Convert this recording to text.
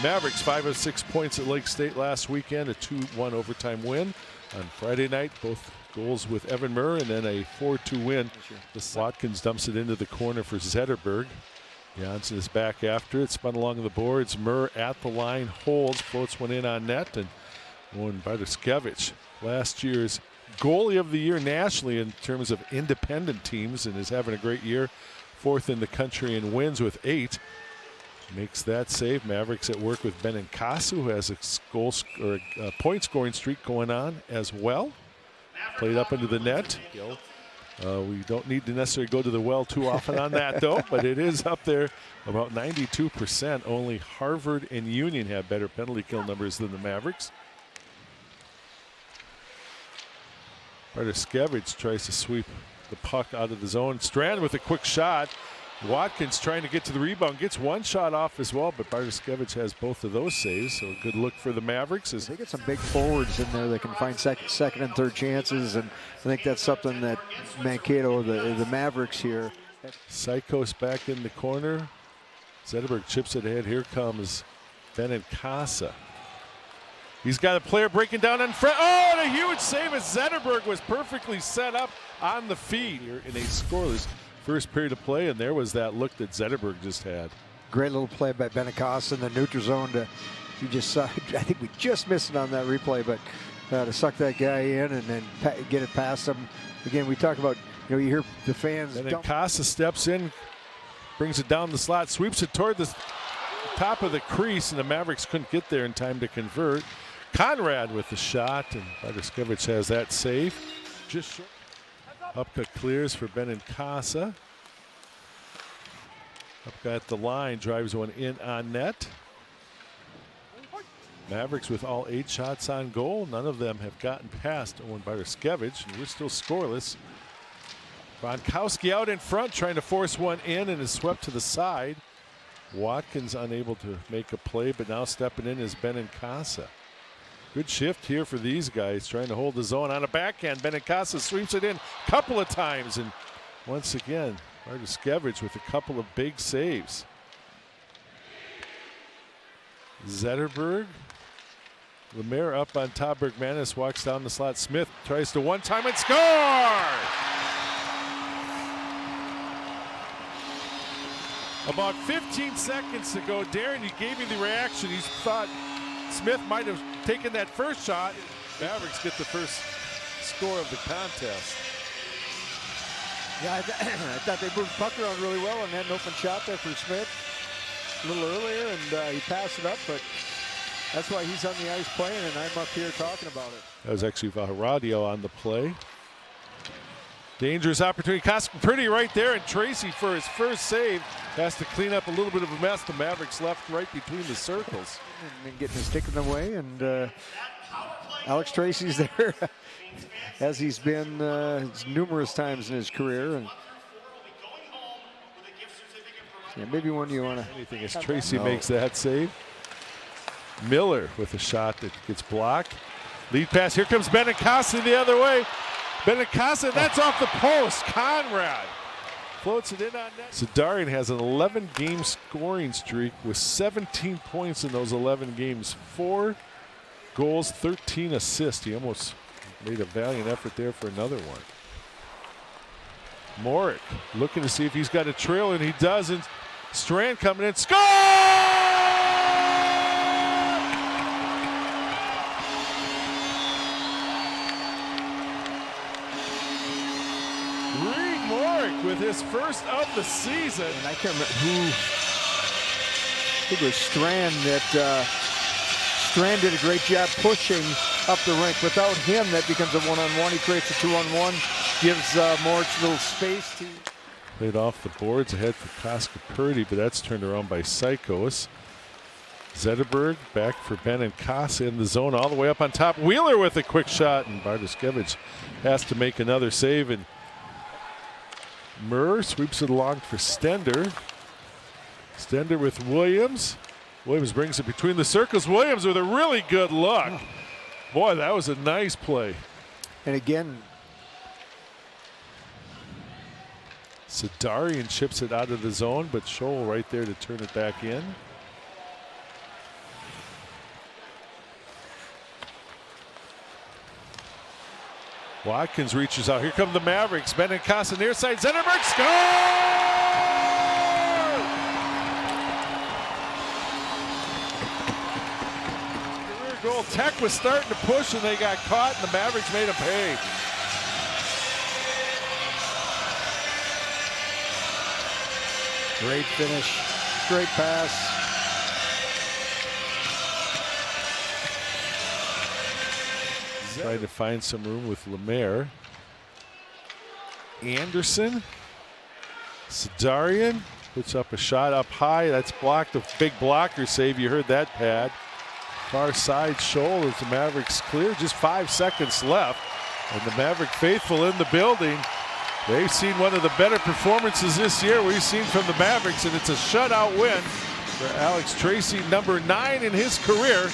Mavericks 5 of 6 points at Lake State last weekend, a 2-1 overtime win. On Friday night, both goals with Evan Murr and then a 4-2 win. Watkins dumps it into the corner for Zetterberg. Janssen is back after it, spun along the boards. Murr at the line, holds, floats one in on net, and one by Bartoskevich, last year's goalie of the year nationally in terms of independent teams, and is having a great year. 4th in the country in wins with 8. Makes that save. Mavericks at work with Benincasa, who has a point scoring streak going on as well. Played up into the net. We don't need to necessarily go to the well too often on that, though, but it is up there about 92%. Only Harvard and Union have better penalty kill numbers than the Mavericks. Bartoskevich tries to sweep the puck out of the zone. Strand with a quick shot. Watkins trying to get to the rebound, gets one shot off as well, but Bartoskevich has both of those saves, so a good look for the Mavericks. They get some big forwards in there that can find second and third chances, and I think that's something that Mankato, the Mavericks here. Sykos back in the corner. Zetterberg chips it ahead. Here comes Benincasa. He's got a player breaking down in front. Oh, and a huge save as Zetterberg was perfectly set up on the feed here in a scoreless first period of play, and there was that look that Zetterberg just had. Great little play by Benincasa in the neutral zone. You just saw, I think we just missed it on that replay, but to suck that guy in and then get it past him. Again, we talk about, you hear the fans. Benincasa steps in, brings it down the slot, sweeps it toward the top of the crease, and the Mavericks couldn't get there in time to convert. Conrad with the shot, and Bartoskevich has that save. Just short. Upka clears for Benincasa. Upka at the line, drives one in on net. Mavericks with all 8 shots on goal. None of them have gotten past Owen Bartoskevich, and we're still scoreless. Gronkowski out in front, trying to force one in, and is swept to the side. Watkins unable to make a play, but now stepping in is Benincasa. Good shift here for these guys, trying to hold the zone on a backhand. Benincasa sweeps it in a couple of times, and once again, Bartoskevich with a couple of big saves. Zetterberg, Lemaire up on top. Bergmanis walks down the slot. Smith tries to one-time and score! About 15 seconds ago, Darren, you gave me the reaction. You thought Smith might have taken that first shot. Mavericks get the first score of the contest. Yeah, I thought they moved the puck around really well and had an open shot there for Smith a little earlier, and he passed it up, but that's why he's on the ice playing, and I'm up here talking about it. That was actually Vaharadio on the play. Dangerous opportunity. Pretty right there, and Tracy for his first save has to clean up a little bit of a mess. The Mavericks left right between the circles. And getting his stick in the way, and Alex Tracy's there as he's been numerous times in his career. And yeah, maybe when you want to. Anything as Tracy makes that save. Miller with a shot that gets blocked. Lead pass. Here comes Benincasa the other way. Benincasa, that's off the post. Conrad floats it in on net. Sidarian has an 11-game scoring streak with 17 points in those 11 games. 4 goals, 13 assists. He almost made a valiant effort there for another one. Morick looking to see if he's got a trail, and he does. And Strand coming in. Score! With his first of the season. And I can't remember who. I think it was Strand that Strand did a great job pushing up the rink. Without him, that becomes a one-on-one. He creates a 2-on-1, gives Moritz a little space to. Played off the boards ahead for Koska-Purdy, but that's turned around by Sykos. Zetterberg back for Benincasa in the zone all the way up on top. Wheeler with a quick shot, and Bartoskevich has to make another save, and Murr sweeps it along for Stender. Stender with Williams. Williams brings it between the circles. Williams with a really good look. Boy, that was a nice play. And again, Sidarian chips it out of the zone, but Scholl right there to turn it back in. Watkins reaches out. Here come the Mavericks. Benincasa near side. Zetterberg score! Career goal. Tech was starting to push and they got caught and the Mavericks made them pay. Great finish, great pass. Trying to find some room with Lemaire. Anderson. Sidarian puts up a shot up high. That's blocked. A big blocker save. You heard that pad. Far side shoal as the Mavericks clear. Just 5 seconds left. And the Maverick faithful in the building. They've seen one of the better performances this year we've seen from the Mavericks, and it's a shutout win for Alex Tracy, number 9 in his career.